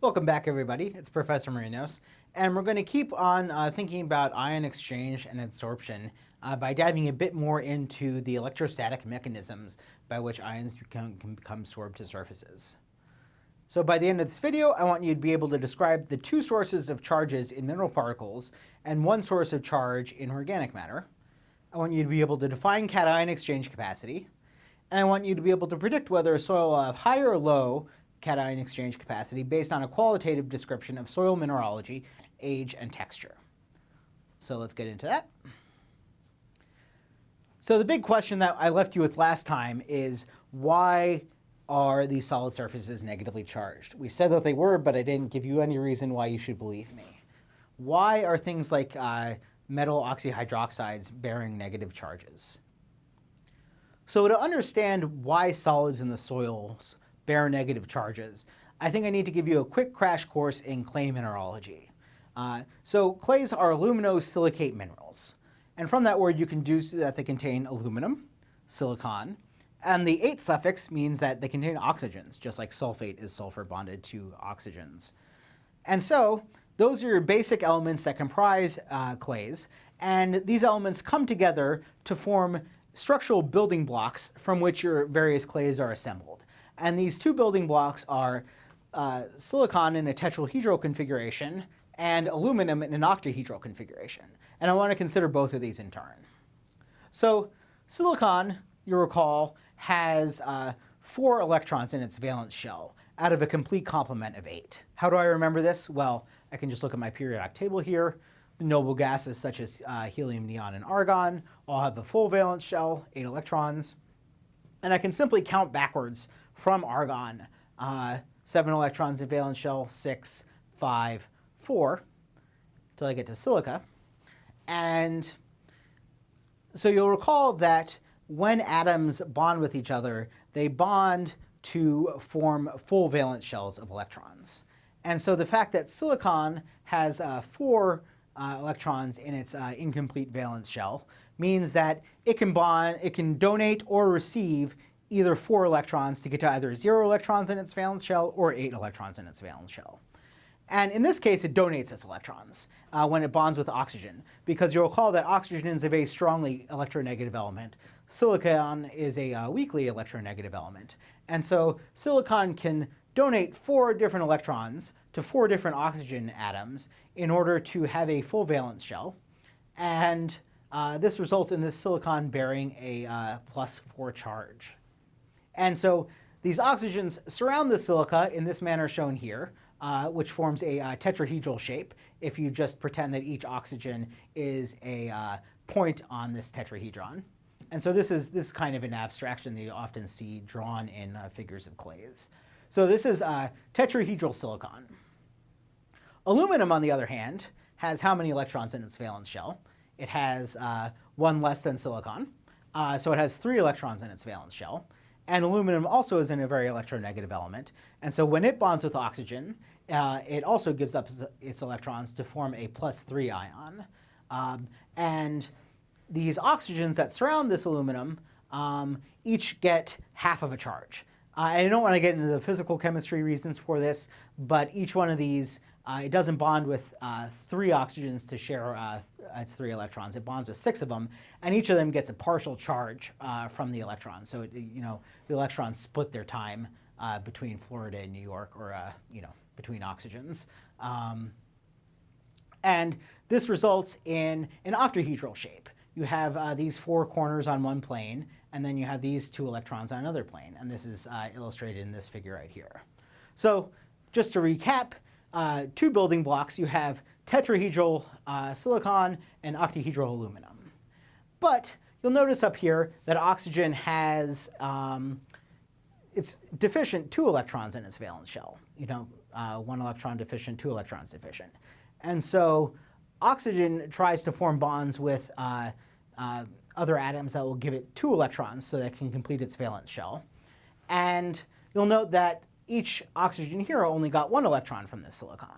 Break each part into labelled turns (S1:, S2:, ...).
S1: Welcome back, everybody. It's Professor Marinos, and we're going to keep on thinking about ion exchange and adsorption by diving a bit more into the electrostatic mechanisms by which ions can become sorbed to surfaces. So by the end of this video, I want you to be able to describe the two sources of charges in mineral particles and one source of charge in organic matter. I want you to be able to define cation exchange capacity, and I want you to be able to predict whether a soil will have high or low cation exchange capacity based on a qualitative description of soil mineralogy, age, and texture. So let's get into that. So the big question that I left you with last time is, why are these solid surfaces negatively charged? We said that they were, but I didn't give you any reason why you should believe me. Why are things like metal oxyhydroxides bearing negative charges? So to understand why solids in the soils bear negative charges, I think I need to give you a quick crash course in clay mineralogy. So clays are aluminosilicate minerals. And from that word, you can deduce that they contain aluminum, silicon, and the ate suffix means that they contain oxygens, just like sulfate is sulfur bonded to oxygens. And so those are your basic elements that comprise clays, and these elements come together to form structural building blocks from which your various clays are assembled. And these two building blocks are silicon in a tetrahedral configuration and aluminum in an octahedral configuration. And I want to consider both of these in turn. So silicon, you recall, has 4 electrons in its valence shell out of a complete complement of 8. How do I remember this? Well, I can just look at my periodic table here. The noble gases such as helium, neon, and argon all have a full valence shell, 8 electrons. And I can simply count backwards from argon, 7 electrons in valence shell, 6, 5, 4, until I get to silica. And so you'll recall that when atoms bond with each other, they bond to form full valence shells of electrons. And so the fact that silicon has 4 electrons in its incomplete valence shell means that it can donate or receive either 4 electrons to get to either 0 electrons in its valence shell or 8 electrons in its valence shell. And in this case, it donates its electrons when it bonds with oxygen, because you'll recall that oxygen is a very strongly electronegative element. Silicon is a weakly electronegative element. And so silicon can donate 4 different electrons to 4 different oxygen atoms in order to have a full valence shell. And this results in this silicon bearing a +4 charge. And so these oxygens surround the silica in this manner shown here, which forms a tetrahedral shape if you just pretend that each oxygen is a point on this tetrahedron. And so this is kind of an abstraction that you often see drawn in figures of clays. So this is tetrahedral silicon. Aluminum, on the other hand, has how many electrons in its valence shell? It has 1 less than silicon. So it has 3 electrons in its valence shell. And aluminum also is in a very electronegative element. And so when it bonds with oxygen, it also gives up its electrons to form a +3 ion. And these oxygens that surround this aluminum each get half of a charge. I don't want to get into the physical chemistry reasons for this, but each one of these, it doesn't bond with 3 oxygens to share its 3 electrons. It bonds with 6 of them, and each of them gets a partial charge from the electrons. So the electrons split their time between Florida and New York, or between oxygens. And this results in an octahedral shape. You have these 4 corners on one plane, and then you have these 2 electrons on another plane. And this is illustrated in this figure right here. So just to recap, 2 building blocks. You have tetrahedral silicon and octahedral aluminum. But you'll notice up here that oxygen has, it's deficient 2 electrons in its valence shell. 1 electron deficient, 2 electrons deficient. And so oxygen tries to form bonds with other atoms that will give it 2 electrons so that it can complete its valence shell. And you'll note that each oxygen here only got 1 electron from this silicon.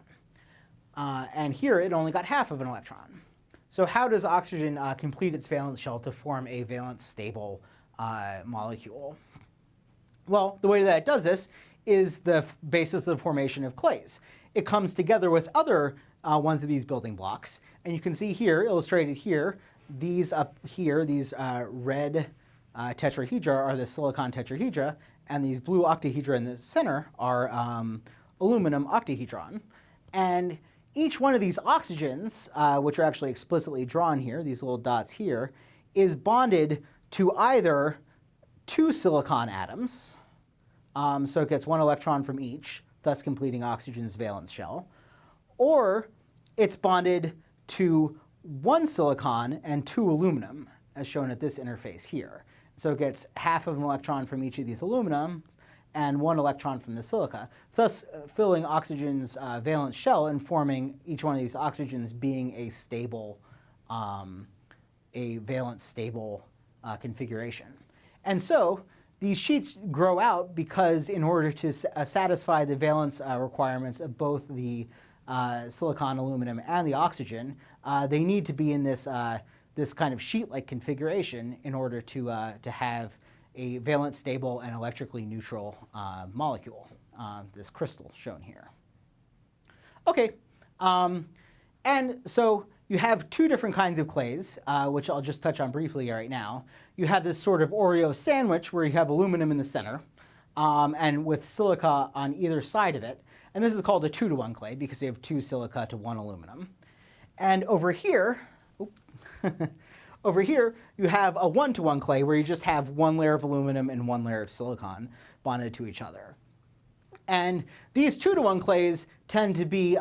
S1: And here it only got half of an electron. So how does oxygen complete its valence shell to form a valence stable molecule? Well, the way that it does this is the basis of the formation of clays. It comes together with other ones of these building blocks. And you can see here, illustrated here, these up here, these red tetrahedra are the silicon tetrahedra, and these blue octahedra in the center are aluminum octahedron. And each one of these oxygens, which are actually explicitly drawn here, these little dots here, is bonded to either two silicon atoms, so it gets one electron from each, thus completing oxygen's valence shell, or it's bonded to one silicon and two aluminum, as shown at this interface here. So it gets half of an electron from each of these aluminums and one electron from the silica, thus filling oxygen's valence shell and forming each one of these oxygens being a stable, a valence stable configuration. And so these sheets grow out because in order to satisfy the valence requirements of both the silicon, aluminum, and the oxygen, they need to be in this, this kind of sheet-like configuration in order to have a valence stable and electrically neutral molecule, this crystal shown here. Okay, and so you have two different kinds of clays, which I'll just touch on briefly right now. You have this sort of Oreo sandwich where you have aluminum in the center and with silica on either side of it. And this is called a 2-to-1 clay because you have 2 silica to 1 aluminum. And over here, over here, you have a 1-to-1 clay where you just have 1 layer of aluminum and 1 layer of silicon bonded to each other. And these 2-to-1 clays tend to be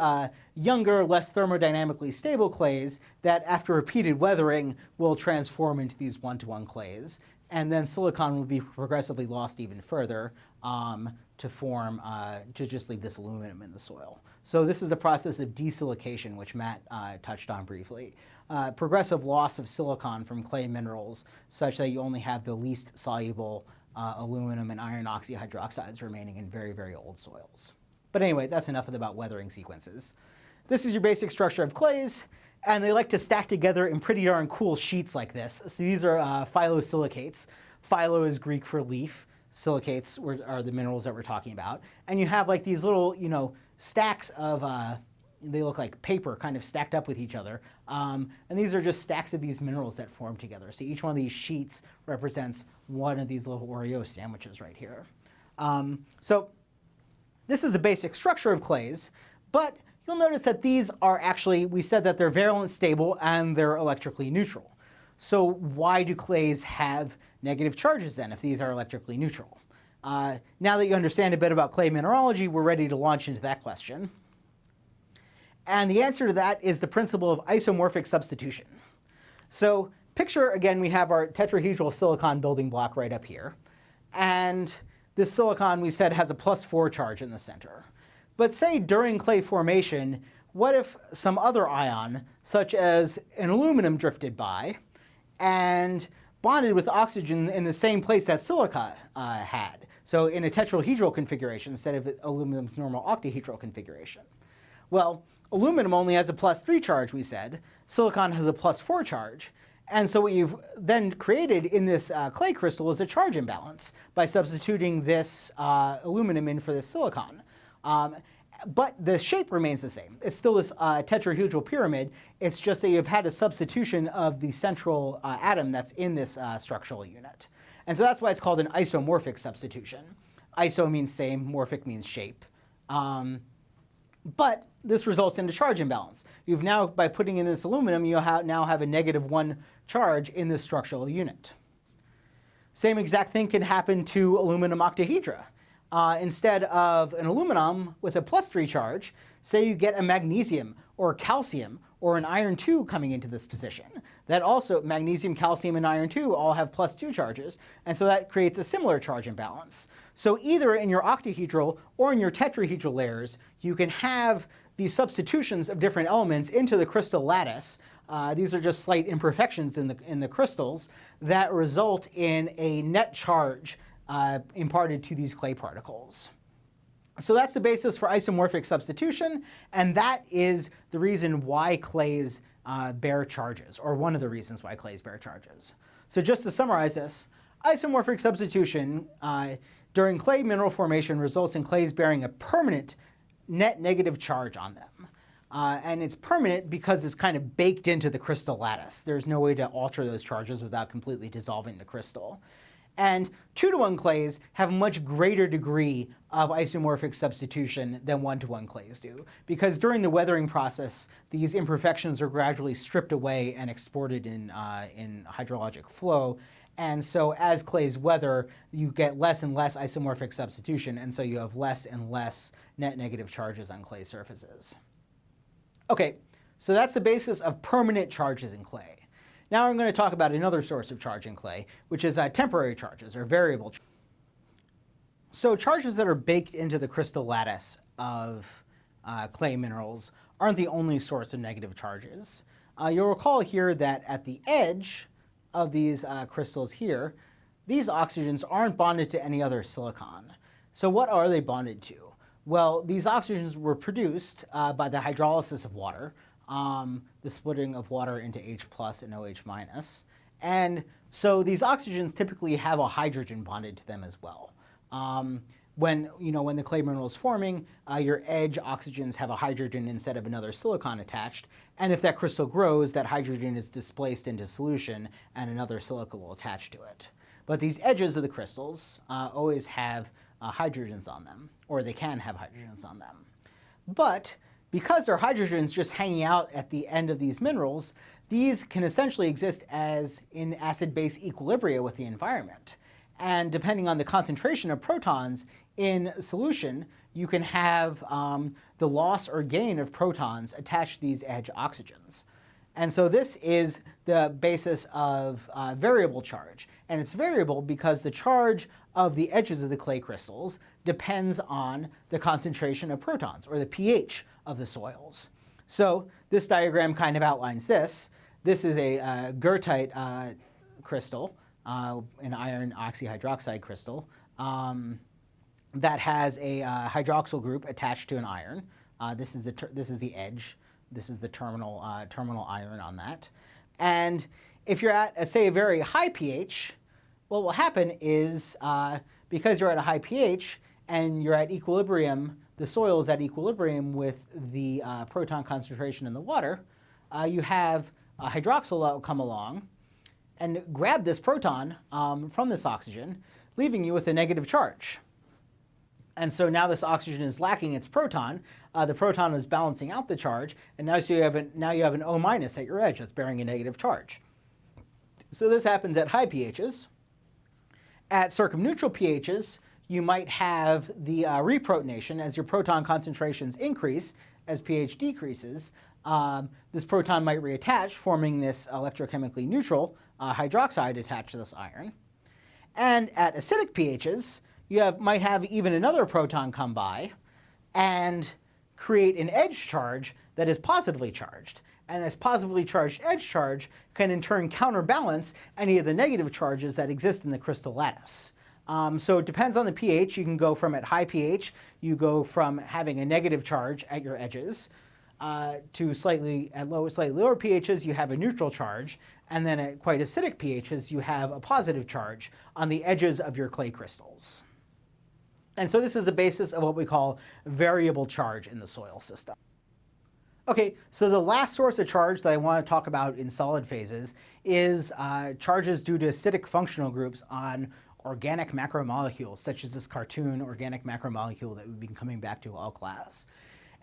S1: younger, less thermodynamically stable clays that after repeated weathering will transform into these 1-to-1 clays. And then silicon will be progressively lost even further to form, to just leave this aluminum in the soil. So this is the process of desilication, which Matt touched on briefly. Progressive loss of silicon from clay minerals such that you only have the least soluble aluminum and iron oxyhydroxides remaining in very, very old soils. But anyway, that's enough about weathering sequences. This is your basic structure of clays, and they like to stack together in pretty darn cool sheets like this. So these are phyllosilicates. Phyllo is Greek for leaf. Silicates are the minerals that we're talking about. And you have like these little, stacks of, they look like paper kind of stacked up with each other. And these are just stacks of these minerals that form together. So each one of these sheets represents one of these little Oreo sandwiches right here. So this is the basic structure of clays, but you'll notice that these are actually, we said that they're valence stable and they're electrically neutral. So why do clays have negative charges then if these are electrically neutral? Now that you understand a bit about clay mineralogy, we're ready to launch into that question. And the answer to that is the principle of isomorphic substitution. So picture, again, we have our tetrahedral silicon building block right up here. And this silicon, we said, has a +4 charge in the center. But say during clay formation, what if some other ion, such as an aluminum, drifted by and bonded with oxygen in the same place that silica had? So in a tetrahedral configuration instead of aluminum's normal octahedral configuration. Well, aluminum only has a +3 charge, we said. Silicon has a +4 charge. And so what you've then created in this clay crystal is a charge imbalance by substituting this aluminum in for this silicon. But the shape remains the same. It's still this tetrahedral pyramid. It's just that you've had a substitution of the central atom that's in this structural unit. And so that's why it's called an isomorphic substitution. Iso means same, morphic means shape. But this results in a charge imbalance. You've now, by putting in this aluminum, you now have a -1 charge in this structural unit. Same exact thing can happen to aluminum octahedra. Instead of an aluminum with a +3 charge, say you get a magnesium or calcium or an iron 2 coming into this position. That also, magnesium, calcium, and iron 2 all have +2 charges, and so that creates a similar charge imbalance. So either in your octahedral or in your tetrahedral layers, you can have these substitutions of different elements into the crystal lattice. These are just slight imperfections in the crystals that result in a net charge imparted to these clay particles. So that's the basis for isomorphic substitution, and that is the reason why clays bear charges, or one of the reasons why clays bear charges. So just to summarize this, isomorphic substitution during clay mineral formation results in clays bearing a permanent net negative charge on them. And it's permanent because it's kind of baked into the crystal lattice. There's no way to alter those charges without completely dissolving the crystal. And 2-to-1 clays have a much greater degree of isomorphic substitution than 1-to-1 clays do, because during the weathering process, these imperfections are gradually stripped away and exported in hydrologic flow. And so as clays weather, you get less and less isomorphic substitution, and so you have less and less net negative charges on clay surfaces. Okay, so that's the basis of permanent charges in clay. Now I'm going to talk about another source of charge in clay, which is temporary charges or variable charges. So charges that are baked into the crystal lattice of clay minerals aren't the only source of negative charges. You'll recall here that at the edge of these crystals here, these oxygens aren't bonded to any other silicon. So what are they bonded to? Well, these oxygens were produced by the hydrolysis of water, the splitting of water into H plus and OH minus. And so these oxygens typically have a hydrogen bonded to them as well. When the clay mineral is forming, your edge oxygens have a hydrogen instead of another silicon attached. And if that crystal grows, that hydrogen is displaced into solution and another silica will attach to it. But these edges of the crystals always have hydrogens on them, or they can have hydrogens on them. But because they're hydrogens just hanging out at the end of these minerals, these can essentially exist as in acid-base equilibria with the environment. And depending on the concentration of protons in solution, you can have the loss or gain of protons attached to these edge oxygens. And so this is the basis of variable charge. And it's variable because the charge of the edges of the clay crystals depends on the concentration of protons, or the pH of the soils. So this diagram kind of outlines this. This is a goethite crystal, an iron oxyhydroxide crystal, that has a hydroxyl group attached to an iron. This is the edge. This is the terminal iron on that. And if you're at, say, a very high pH, what will happen is because you're at a high pH and you're at equilibrium, the soil is at equilibrium with the proton concentration in the water, you have a hydroxyl that will come along and grab this proton from this oxygen, leaving you with a negative charge. And so now this oxygen is lacking its proton. The proton is balancing out the charge, and now you have an O minus at your edge that's bearing a negative charge. So this happens at high pHs. At circumneutral pHs, you might have the reprotonation as your proton concentrations increase as pH decreases. This proton might reattach, forming this electrochemically neutral hydroxide attached to this iron. And at acidic pHs, you might have even another proton come by and create an edge charge that is positively charged. And this positively charged edge charge can in turn counterbalance any of the negative charges that exist in the crystal lattice. So it depends on the pH. You can go from at high pH, you go from having a negative charge at your edges to slightly lower pHs, you have a neutral charge. And then at quite acidic pHs, you have a positive charge on the edges of your clay crystals. And so this is the basis of what we call variable charge in the soil system. Okay, so the last source of charge that I want to talk about in solid phases is charges due to acidic functional groups on organic macromolecules, such as this cartoon organic macromolecule that we've been coming back to all class.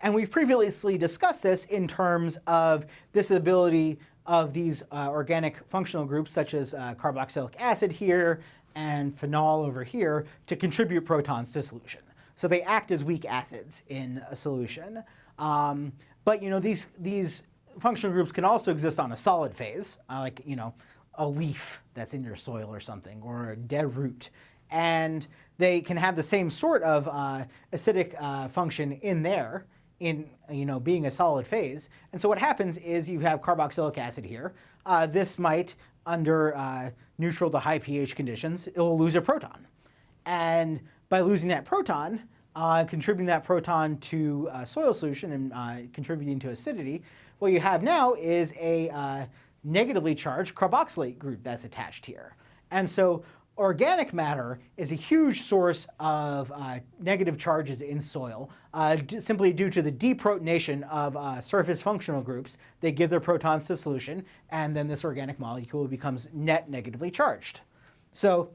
S1: And we've previously discussed this in terms of this ability of these organic functional groups, such as carboxylic acid here and phenol over here, to contribute protons to solution. So they act as weak acids in a solution. But these functional groups can also exist on a solid phase, like a leaf that's in your soil or something, or a dead root. And they can have the same sort of acidic function in there, in being a solid phase. And so what happens is you have carboxylic acid here. This might, under neutral to high pH conditions, it will lose a proton. And by losing that proton, contributing that proton to soil solution and contributing to acidity, what you have now is a negatively charged carboxylate group that's attached here. And so organic matter is a huge source of negative charges in soil, simply due to the deprotonation of surface functional groups. They give their protons to solution, and then this organic molecule becomes net negatively charged. So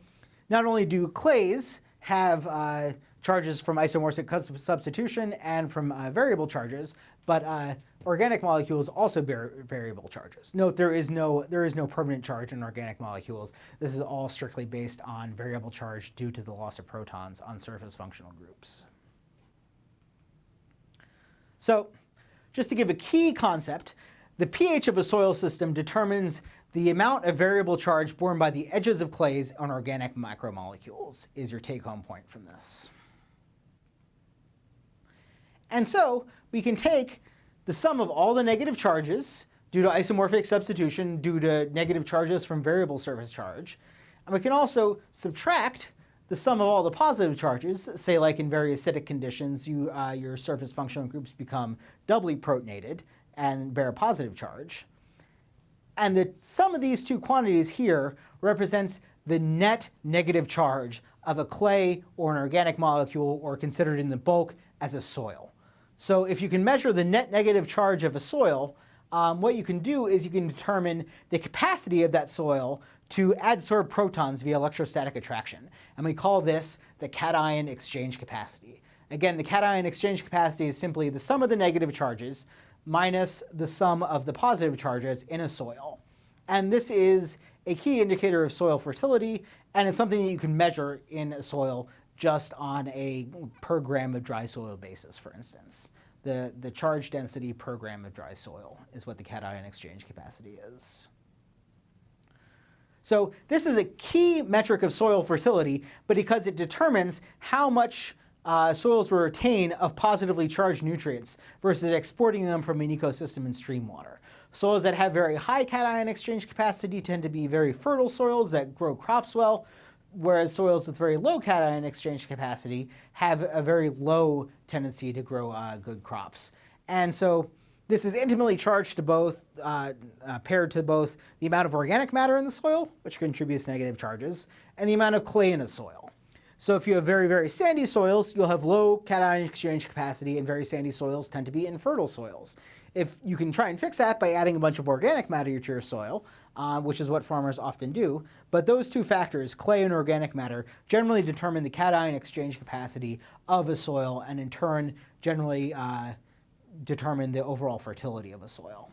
S1: not only do clays have charges from isomorphic substitution and from variable charges, but organic molecules also bear variable charges. Note there is no permanent charge in organic molecules. This is all strictly based on variable charge due to the loss of protons on surface functional groups. So just to give a key concept, the pH of a soil system determines the amount of variable charge borne by the edges of clays on organic macromolecules, is your take-home point from this. And so we can take the sum of all the negative charges due to isomorphic substitution, due to negative charges from variable surface charge, and we can also subtract the sum of all the positive charges, say like in very acidic conditions, your surface functional groups become doubly protonated and bear a positive charge. And the sum of these two quantities here represents the net negative charge of a clay or an organic molecule, or considered in the bulk as a soil. So if you can measure the net negative charge of a soil, what you can do is you can determine the capacity of that soil to adsorb protons via electrostatic attraction. And we call this the cation exchange capacity. Again, the cation exchange capacity is simply the sum of the negative charges minus the sum of the positive charges in a soil. And this is a key indicator of soil fertility, and it's something that you can measure in a soil just on a per gram of dry soil basis, for instance. The charge density per gram of dry soil is what the cation exchange capacity is. So this is a key metric of soil fertility, but because it determines how much soils will retain of positively charged nutrients versus exporting them from an ecosystem in stream water. Soils that have very high cation exchange capacity tend to be very fertile soils that grow crops well, whereas soils with very low cation exchange capacity have a very low tendency to grow good crops. And so this is intimately charged to both, paired to both the amount of organic matter in the soil, which contributes negative charges, and the amount of clay in a soil. So if you have very, very sandy soils, you'll have low cation exchange capacity, and very sandy soils tend to be infertile soils. If you can try and fix that by adding a bunch of organic matter to your soil, which is what farmers often do, but those two factors, clay and organic matter, generally determine the cation exchange capacity of a soil, and in turn generally determine the overall fertility of a soil.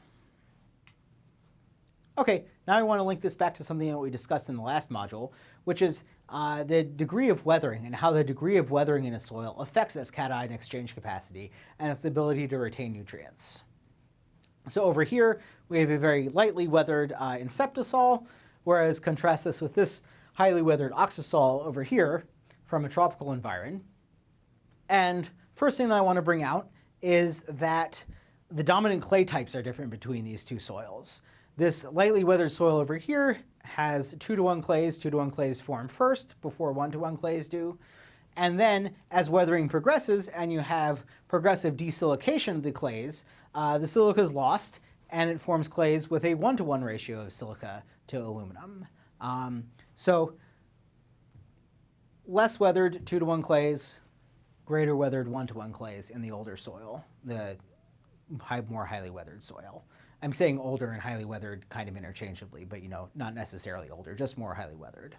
S1: Okay, now I want to link this back to something that we discussed in the last module, which is the degree of weathering and how the degree of weathering in a soil affects its cation exchange capacity and its ability to retain nutrients. So over here, we have a very lightly weathered inceptisol, whereas contrast this with this highly weathered oxisol over here from a tropical environment. And first thing that I want to bring out is that the dominant clay types are different between these two soils. This lightly weathered soil over here has 2-to-1 clays. 2-to-1 clays form first before 1-to-1 clays do. And then as weathering progresses and you have progressive desilication of the clays, the silica is lost and it forms clays with a 1-to-1 ratio of silica to aluminum. So less weathered 2-to-1 clays, greater weathered 1-to-1 clays in the older soil, the more highly weathered soil. I'm saying older and highly weathered kind of interchangeably, but not necessarily older, just more highly weathered.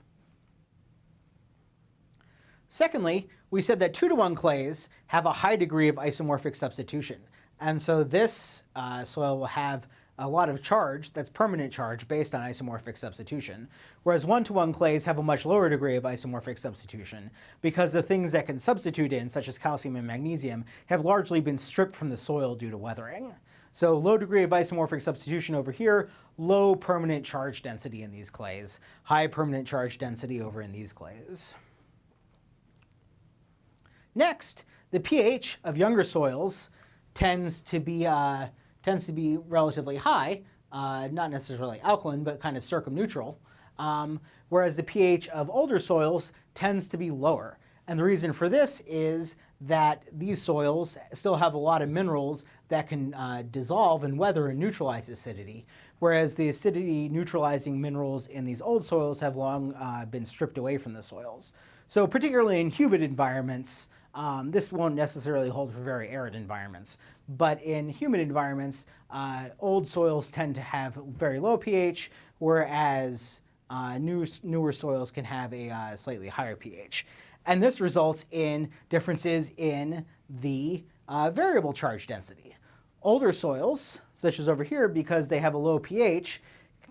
S1: Secondly, we said that 2-to-1 clays have a high degree of isomorphic substitution. And so this soil will have a lot of charge that's permanent charge based on isomorphic substitution, whereas 1-to-1 clays have a much lower degree of isomorphic substitution because the things that can substitute in, such as calcium and magnesium, have largely been stripped from the soil due to weathering. So low degree of isomorphic substitution over here, low permanent charge density in these clays, high permanent charge density over in these clays. Next, the pH of younger soils tends to be relatively high, not necessarily alkaline, but kind of circumneutral, whereas the pH of older soils tends to be lower. And the reason for this is that these soils still have a lot of minerals that can dissolve and weather and neutralize acidity, whereas the acidity neutralizing minerals in these old soils have long been stripped away from the soils. So particularly in humid environments, this won't necessarily hold for very arid environments, but in humid environments, old soils tend to have very low pH, whereas newer soils can have a slightly higher pH. And this results in differences in the variable charge density. Older soils, such as over here, because they have a low pH,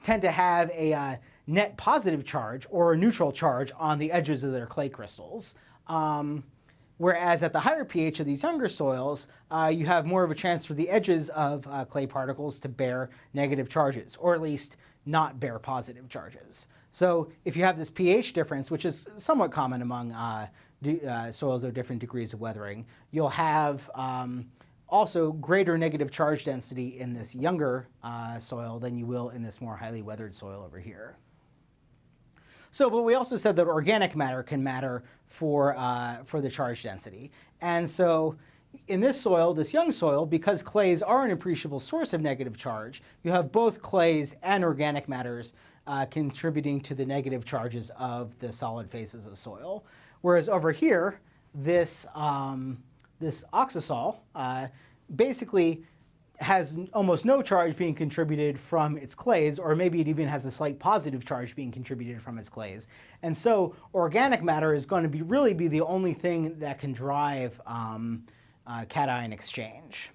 S1: tend to have a net positive charge or a neutral charge on the edges of their clay crystals. Whereas at the higher pH of these younger soils, you have more of a chance for the edges of clay particles to bear negative charges, or at least not bear positive charges. So if you have this pH difference, which is somewhat common among soils of different degrees of weathering, you'll have also greater negative charge density in this younger soil than you will in this more highly weathered soil over here. So, but we also said that organic matter can matter for the charge density. And so in this soil, this young soil, because clays are an appreciable source of negative charge, you have both clays and organic matters contributing to the negative charges of the solid phases of soil. Whereas over here, this oxisol basically has almost no charge being contributed from its clays, or maybe it even has a slight positive charge being contributed from its clays. And so organic matter is going to really be the only thing that can drive cation exchange.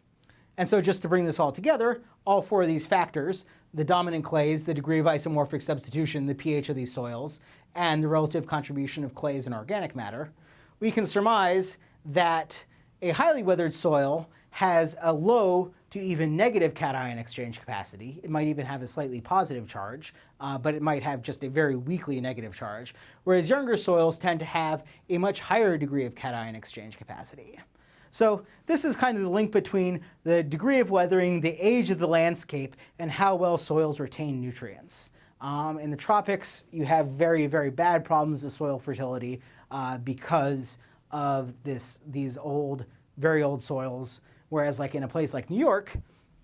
S1: And so just to bring this all together, all four of these factors, the dominant clays, the degree of isomorphic substitution, the pH of these soils, and the relative contribution of clays and organic matter, we can surmise that a highly weathered soil has a low to even negative cation exchange capacity. It might even have a slightly positive charge, but it might have just a very weakly negative charge, whereas younger soils tend to have a much higher degree of cation exchange capacity. So this is kind of the link between the degree of weathering, the age of the landscape, and how well soils retain nutrients. In the tropics, you have very, very bad problems of soil fertility because of these old, very old soils. Whereas like in a place like New York,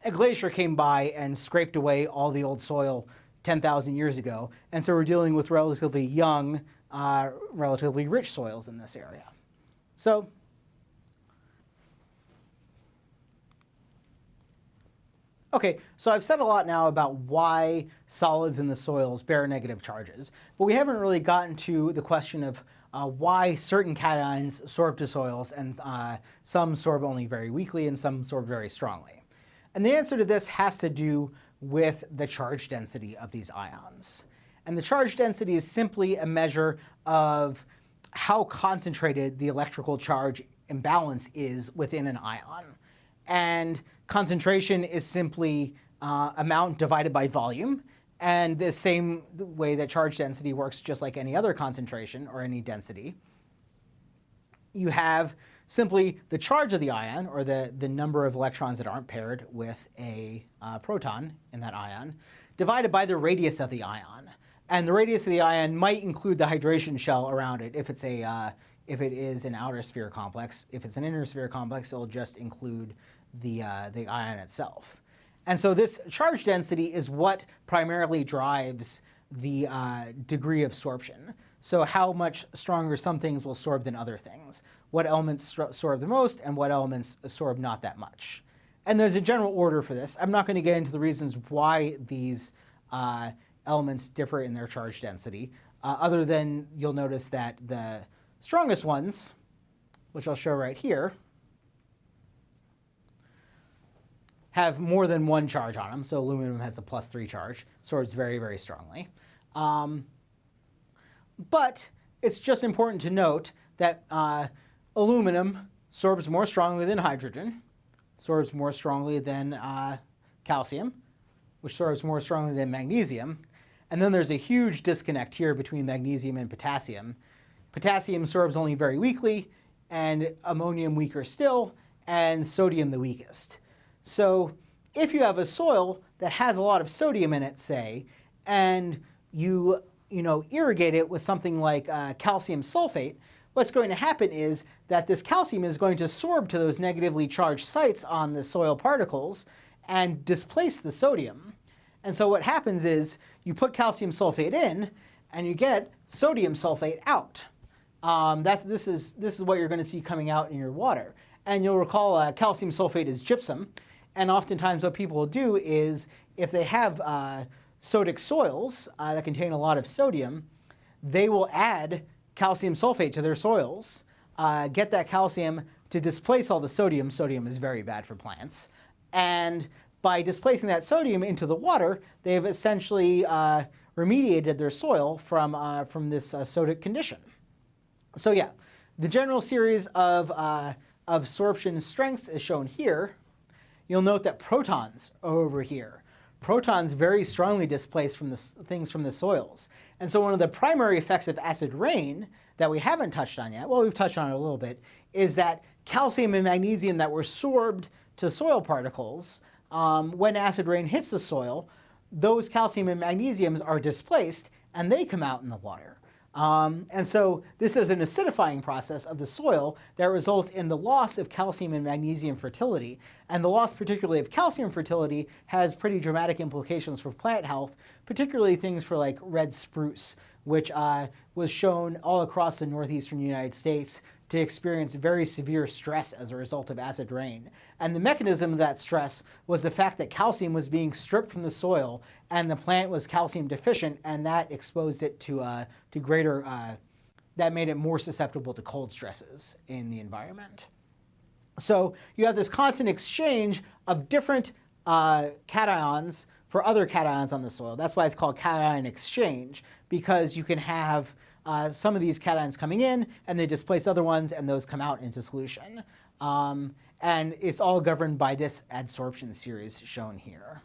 S1: a glacier came by and scraped away all the old soil 10,000 years ago. And so we're dealing with relatively young, relatively rich soils in this area. So okay, so I've said a lot now about why solids in the soils bear negative charges, but we haven't really gotten to the question of why certain cations sorb to soils, and some sorb only very weakly and some sorb very strongly. And the answer to this has to do with the charge density of these ions. And the charge density is simply a measure of how concentrated the electrical charge imbalance is within an ion. And concentration is simply amount divided by volume. And the same way that charge density works just like any other concentration or any density. You have simply the charge of the ion, or the number of electrons that aren't paired with a proton in that ion, divided by the radius of the ion. And the radius of the ion might include the hydration shell around it if it is an outer sphere complex. If it's an inner sphere complex, it'll just include the ion itself. And so this charge density is what primarily drives the degree of sorption. So how much stronger some things will sorb than other things. What elements sorb the most and what elements sorb not that much. And there's a general order for this. I'm not going to get into the reasons why these elements differ in their charge density, other than you'll notice that the strongest ones, which I'll show right here, have more than one charge on them. So aluminum has a +3 charge, sorbs very, very strongly. But it's just important to note that aluminum sorbs more strongly than hydrogen, sorbs more strongly than calcium, which sorbs more strongly than magnesium. And then there's a huge disconnect here between magnesium and potassium. Potassium sorbs only very weakly, and ammonium weaker still, and sodium the weakest. So if you have a soil that has a lot of sodium in it, say, and you irrigate it with something like calcium sulfate, what's going to happen is that this calcium is going to sorb to those negatively charged sites on the soil particles and displace the sodium. And so what happens is you put calcium sulfate in and you get sodium sulfate out. This is what you're going to see coming out in your water. And you'll recall calcium sulfate is gypsum. And oftentimes what people will do is if they have sodic soils that contain a lot of sodium, they will add calcium sulfate to their soils, get that calcium to displace all the sodium. Sodium is very bad for plants. And by displacing that sodium into the water, they've essentially remediated their soil from this sodic condition. So yeah, the general series of sorption strengths is shown here. You'll note that protons are over here. Protons very strongly displace from things from the soils. And so one of the primary effects of acid rain that we haven't touched on yet, well, we've touched on it a little bit, is that calcium and magnesium that were sorbed to soil particles, when acid rain hits the soil, those calcium and magnesiums are displaced and they come out in the water. And so this is an acidifying process of the soil that results in the loss of calcium and magnesium fertility. And the loss particularly of calcium fertility has pretty dramatic implications for plant health, particularly things for like red spruce, which was shown all across the northeastern United States to experience very severe stress as a result of acid rain. And the mechanism of that stress was the fact that calcium was being stripped from the soil and the plant was calcium deficient, and that exposed it to greater, that made it more susceptible to cold stresses in the environment. So you have this constant exchange of different cations for other cations on the soil. That's why it's called cation exchange, because you can have some of these cations coming in and they displace other ones and those come out into solution. And it's all governed by this adsorption series shown here.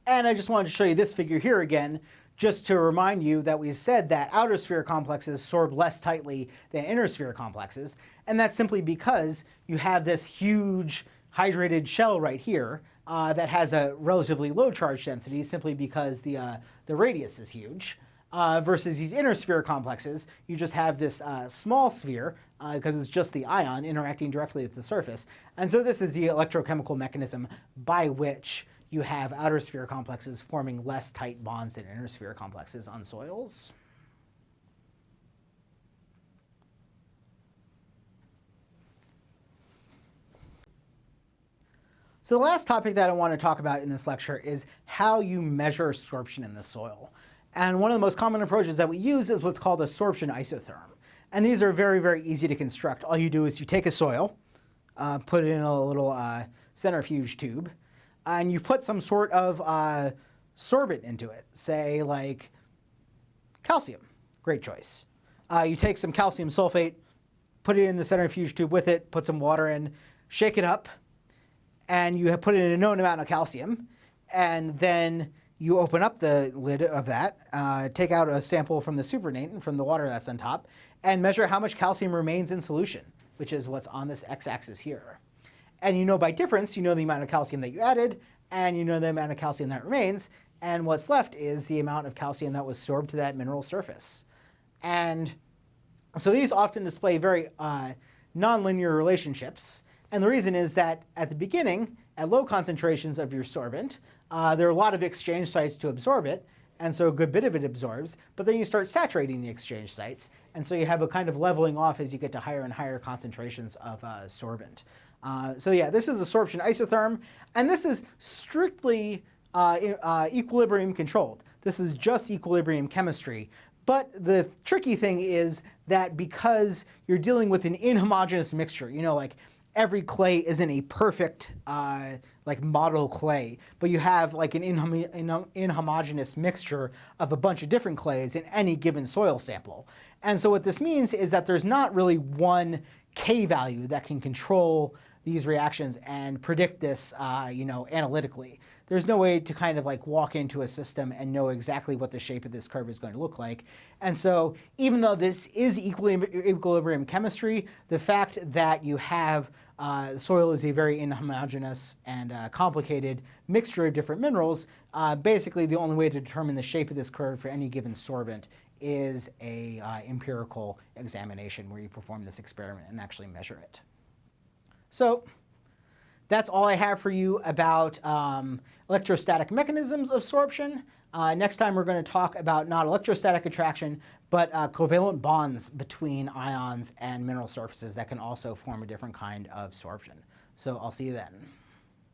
S1: And I just wanted to show you this figure here again, just to remind you that we said that outer sphere complexes sorb less tightly than inner sphere complexes. And that's simply because you have this huge hydrated shell right here that has a relatively low charge density simply because the radius is huge. Versus these inner sphere complexes, you just have this small sphere because it's just the ion interacting directly with the surface. And so this is the electrochemical mechanism by which you have outer sphere complexes forming less tight bonds than inner sphere complexes on soils. So the last topic that I want to talk about in this lecture is how you measure sorption in the soil. And one of the most common approaches that we use is what's called a sorption isotherm. And these are very, very easy to construct. All you do is you take a soil, put it in a little centrifuge tube, and you put some sort of sorbent into it, say like calcium. Great choice. You take some calcium sulfate, put it in the centrifuge tube with it, put some water in, shake it up, and you have put in a known amount of calcium, and then you open up the lid of that, take out a sample from the supernatant, from the water that's on top, and measure how much calcium remains in solution, which is what's on this x-axis here. And you know by difference, you know the amount of calcium that you added, and you know the amount of calcium that remains, and what's left is the amount of calcium that was sorbed to that mineral surface. And so these often display very nonlinear relationships. And the reason is that at the beginning, at low concentrations of your sorbent, there are a lot of exchange sites to absorb it, and so a good bit of it absorbs, but then you start saturating the exchange sites, and so you have a kind of leveling off as you get to higher and higher concentrations of sorbent. So yeah, this is a sorption isotherm, and this is strictly equilibrium controlled. This is just equilibrium chemistry. But the tricky thing is that because you're dealing with an inhomogeneous mixture, you know, like every clay isn't a perfect like model clay, but you have like an inhomogeneous mixture of a bunch of different clays in any given soil sample. And so what this means is that there's not really one K value that can control these reactions and predict this, you know, analytically. There's no way to kind of like walk into a system and know exactly what the shape of this curve is going to look like. And so even though this is equilibrium chemistry, the fact that you have soil is a very inhomogeneous and complicated mixture of different minerals, basically the only way to determine the shape of this curve for any given sorbent is a empirical examination where you perform this experiment and actually measure it. So that's all I have for you about electrostatic mechanisms of sorption. Next time we're going to talk about not electrostatic attraction, but covalent bonds between ions and mineral surfaces that can also form a different kind of sorption. So I'll see you then.